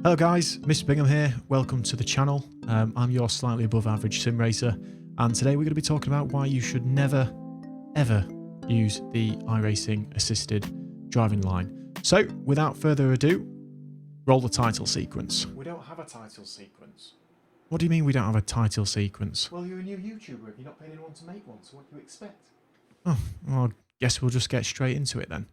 Hello guys, Mr. Bingham here. Welcome to the channel. I'm your slightly above average sim racer, and today we're going to be talking about why you should never ever use the iRacing assisted driving line. So without further ado, roll the title sequence. We don't have a title sequence. What do you mean we don't have a title sequence? Well, you're a new YouTuber and you're not paying anyone to make one, so what do you expect? Oh, well, I guess we'll just get straight into it then.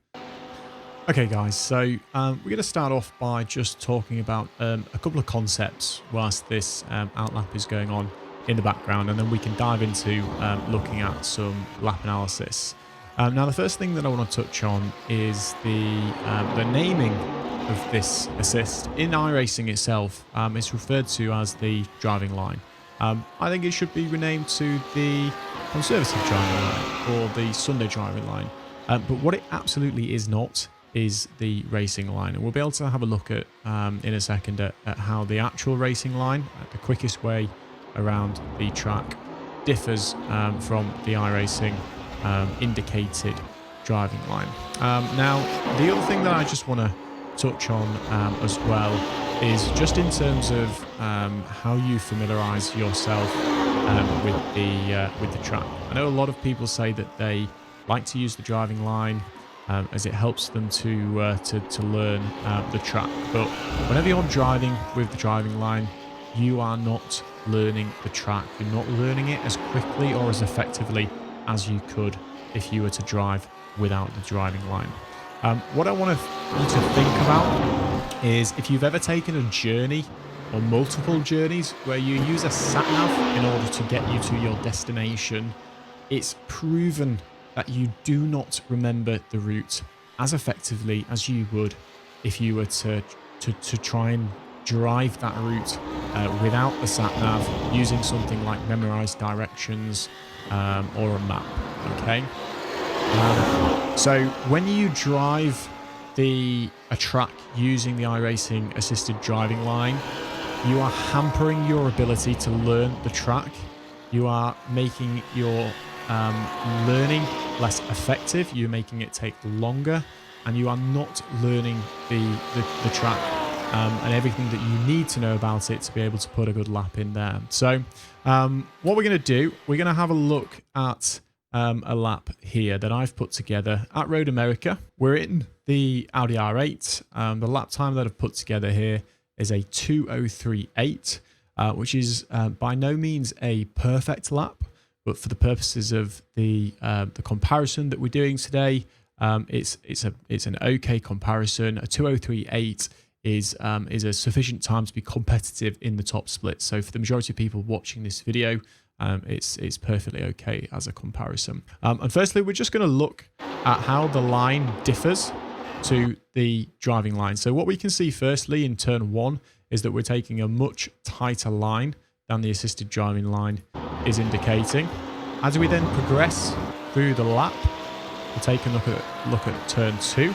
Okay guys, so we're going to start off by just talking about a couple of concepts whilst this outlap is going on in the background, and then we can dive into looking at some lap analysis. Now the first thing that I want to touch on is the naming of this assist. In iRacing itself, it's referred to as the driving line. I think it should be renamed to the conservative driving line or the Sunday driving line. But what it absolutely is not is the racing line, and we'll be able to have a look at in a second at how the actual racing line, the quickest way around the track, differs from the iRacing indicated driving line. Now the other thing that I just want to touch on as well is just in terms of how you familiarize yourself with the track. I know a lot of people say that they like to use the driving line as it helps them to learn the track, but whenever you're driving with the driving line, you are not learning the track. You're not learning it as quickly or as effectively as you could if you were to drive without the driving line. What I want you to think about is if you've ever taken a journey or multiple journeys where you use a sat-nav in order to get you to your destination, it's proven that you do not remember the route as effectively as you would if you were to try and drive that route without the sat-nav, using something like memorized directions or a map. Okay, so when you drive a track using the iRacing assisted driving line, you are hampering your ability to learn the track. You are making your learning less effective. You're making it take longer, and you are not learning the track and everything that you need to know about it to be able to put a good lap in there. So what we're going to do, we're going to have a look at a lap here that I've put together at Road America. We're in the Audi R8. The lap time that I've put together here is a 2:03.8, which is by no means a perfect lap, but for the purposes of the comparison that we're doing today, it's an okay comparison. A 2:03.8 is a sufficient time to be competitive in the top split. So for the majority of people watching this video, it's perfectly okay as a comparison. And firstly, we're just going to look at how the line differs to the driving line. So what we can see firstly in turn one is that we're taking a much tighter line than the assisted driving line is indicating. As we then progress through the lap, we'll take a look at turn two.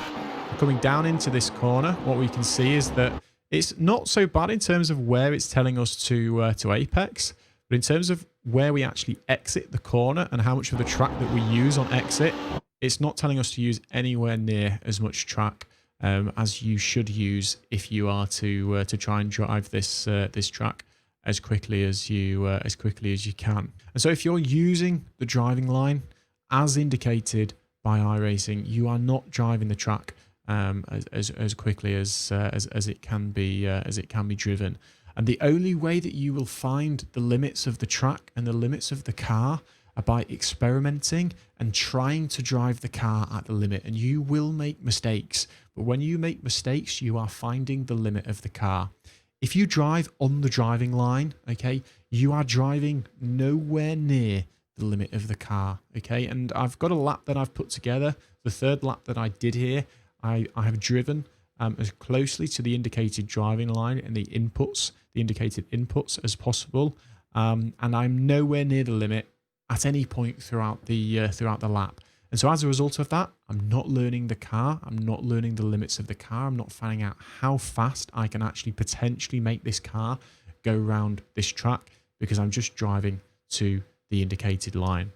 Coming down into this corner, what we can see is that it's not so bad in terms of where it's telling us to apex, but in terms of where we actually exit the corner and how much of the track that we use on exit, it's not telling us to use anywhere near as much track as you should use if you are to try and drive this track as quickly as you can. And so if you're using the driving line as indicated by iRacing, you are not driving the track as quickly as it can be driven. And the only way that you will find the limits of the track and the limits of the car are by experimenting and trying to drive the car at the limit. And you will make mistakes, but when you make mistakes, you are finding the limit of the car. If you drive on the driving line, okay, you are driving nowhere near the limit of the car, okay? And I've got a lap that I've put together. The third lap that I did here, I have driven as closely to the indicated driving line and the indicated inputs as possible, and I'm nowhere near the limit at any point throughout the lap. And so as a result of that, I'm not learning the car, I'm not learning the limits of the car, I'm not finding out how fast I can actually potentially make this car go around this track, because I'm just driving to the indicated line.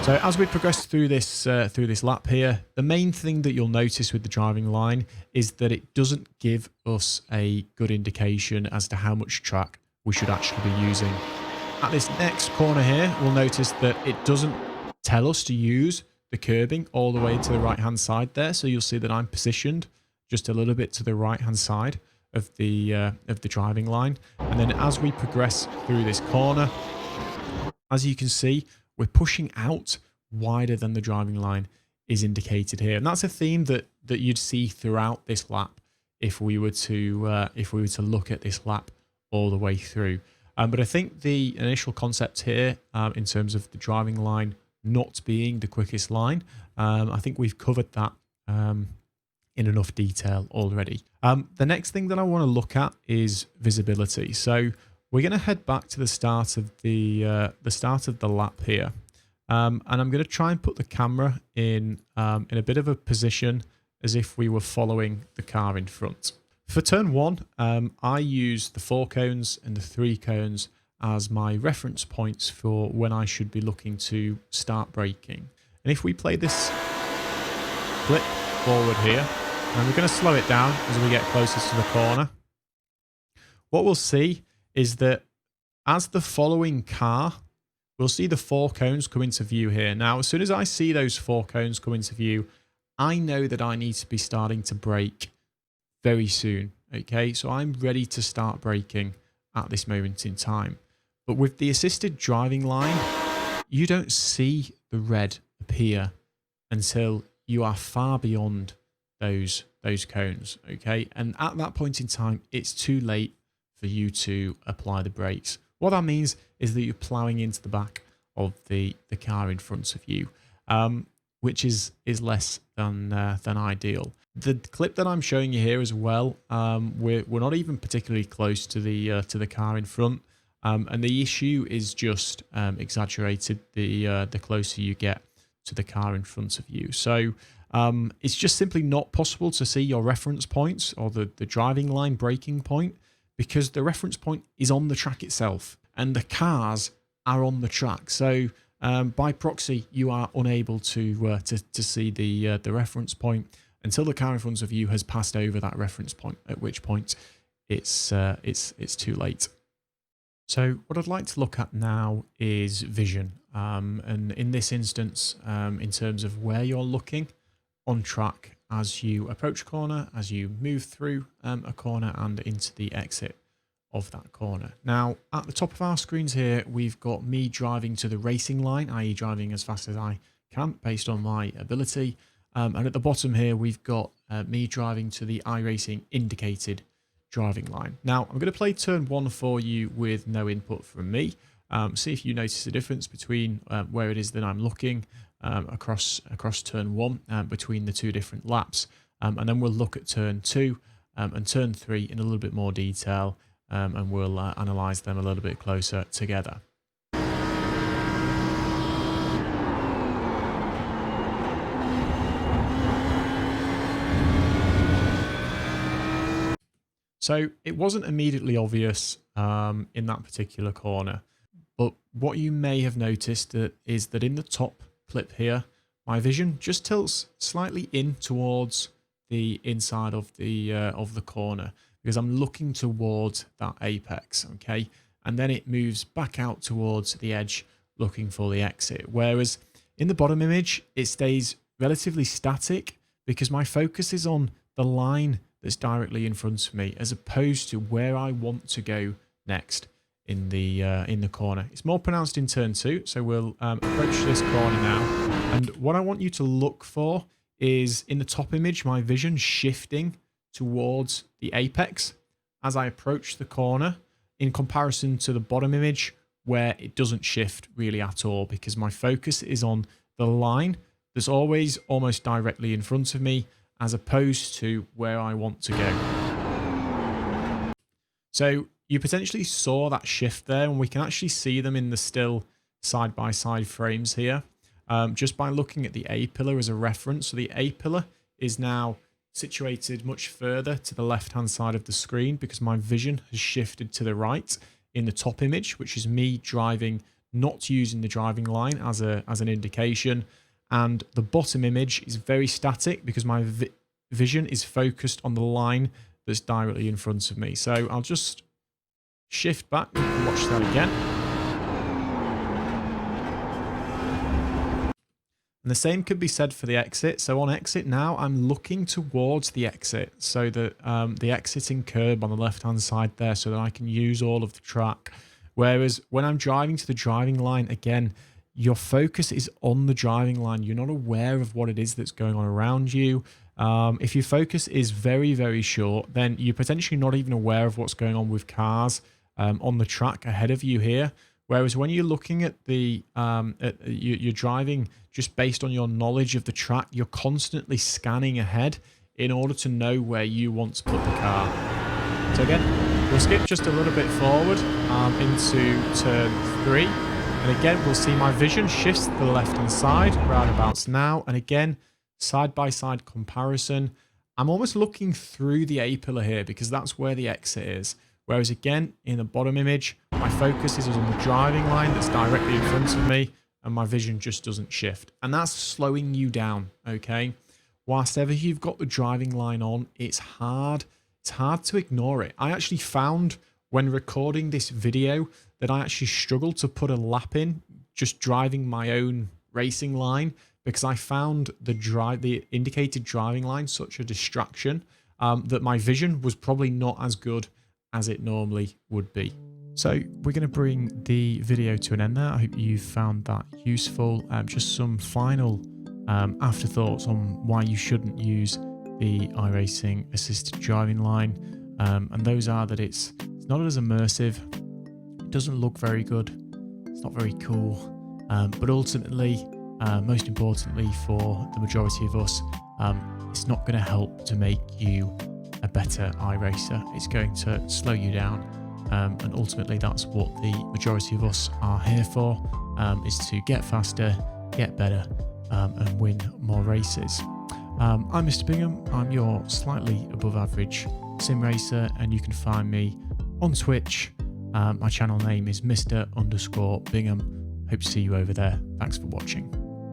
So as we progress through this lap here, the main thing that you'll notice with the driving line is that it doesn't give us a good indication as to how much track we should actually be using. At this next corner here, we'll notice that it doesn't tell us to use the curbing all the way to the right-hand side there. So you'll see that I'm positioned just a little bit to the right-hand side of the driving line. And then as we progress through this corner, as you can see, we're pushing out wider than the driving line is indicated here. And that's a theme that you'd see throughout this lap if we were to look at this lap all the way through. But I think the initial concept here, in terms of the driving line not being the quickest line, I think we've covered that in enough detail already. The next thing that I want to look at is visibility. So we're going to head back to the start of the lap here, and I'm going to try and put the camera in a bit of a position as if we were following the car in front. For turn 1, I use the 4 cones and the 3 cones as my reference points for when I should be looking to start braking. And if we play this clip forward here, and we're going to slow it down as we get closer to the corner, what we'll see is that as the following car, we'll see the 4 cones come into view here. Now, as soon as I see those 4 cones come into view, I know that I need to be starting to brake very soon. Okay, so I'm ready to start braking at this moment in time. But with the assisted driving line, you don't see the red appear until you are far beyond those cones. Okay, and at that point in time, it's too late for you to apply the brakes. What that means is that you're ploughing into the back of the car in front of you, which is less than ideal. The clip that I'm showing you here as well, we're not even particularly close to the car in front, and the issue is just exaggerated the closer you get to the car in front of you. So it's just simply not possible to see your reference points or the driving line braking point, because the reference point is on the track itself and the cars are on the track. So by proxy, you are unable to see the reference point until the car in front of you has passed over that reference point, at which point it's too late. So what I'd like to look at now is vision, and in this instance, in terms of where you're looking on track as you approach a corner, as you move through a corner and into the exit of that corner. Now, at the top of our screens here, we've got me driving to the racing line, i.e. driving as fast as I can based on my ability. And at the bottom here, we've got me driving to the iRacing indicated driving line. Now, I'm going to play turn 1 for you with no input from me. See if you notice the difference between where it is that I'm looking across turn 1 between the 2 different laps. And then we'll look at turn 2 and turn 3 in a little bit more detail, and we'll analyse them a little bit closer together. So it wasn't immediately obvious in that particular corner, but what you may have noticed is that in the top clip here, my vision just tilts slightly in towards the inside of the corner, because I'm looking towards that apex, okay? And then it moves back out towards the edge, looking for the exit. Whereas in the bottom image, it stays relatively static because my focus is on the line that's directly in front of me, as opposed to where I want to go next in the corner. It's more pronounced in turn 2, so we'll approach this corner now. And what I want you to look for is in the top image, my vision shifting towards the apex as I approach the corner, in comparison to the bottom image where it doesn't shift really at all, because my focus is on the line that's always almost directly in front of me, as opposed to where I want to go. So you potentially saw that shift there, and we can actually see them in the still side-by-side frames here, just by looking at the A-pillar as a reference. So the A-pillar is now situated much further to the left-hand side of the screen because my vision has shifted to the right in the top image, which is me driving not using the driving line as an indication. And the bottom image is very static because my vision is focused on the line that's directly in front of me. So I'll just shift back and watch that again. And the same could be said for the exit. So on exit now, I'm looking towards the exit. So that the exiting curb on the left-hand side there, so that I can use all of the track. Whereas when I'm driving to the driving line, again, your focus is on the driving line. You're not aware of what it is that's going on around you. If your focus is very, very short, then you're potentially not even aware of what's going on with cars on the track ahead of you here. Whereas when you're looking at the, you're driving just based on your knowledge of the track, you're constantly scanning ahead in order to know where you want to put the car. So again, we'll skip just a little bit forward into turn 3. And again, we'll see my vision shifts to the left-hand side, roundabouts now. And again, side-by-side comparison. I'm almost looking through the A-pillar here because that's where the exit is. Whereas again, in the bottom image, my focus is on the driving line that's directly in front of me, and my vision just doesn't shift. And that's slowing you down, okay? Whilst ever you've got the driving line on, it's hard to ignore it. I actually found when recording this video that I actually struggled to put a lap in just driving my own racing line because I found the indicated driving line such a distraction that my vision was probably not as good as it normally would be. So we're going to bring the video to an end there. I hope you found that useful. Just some final afterthoughts on why you shouldn't use the iRacing assisted driving line. And those are that it's not as immersive, it doesn't look very good, it's not very cool, but ultimately, most importantly for the majority of us, it's not going to help to make you a better iRacer. It's going to slow you down, and ultimately that's what the majority of us are here for, is to get faster, get better, and win more races. I'm Mr. Bingham. I'm your slightly above average sim racer, and you can find me on Twitch. My channel name is Mr._Bingham. Hope to see you over there. Thanks for watching.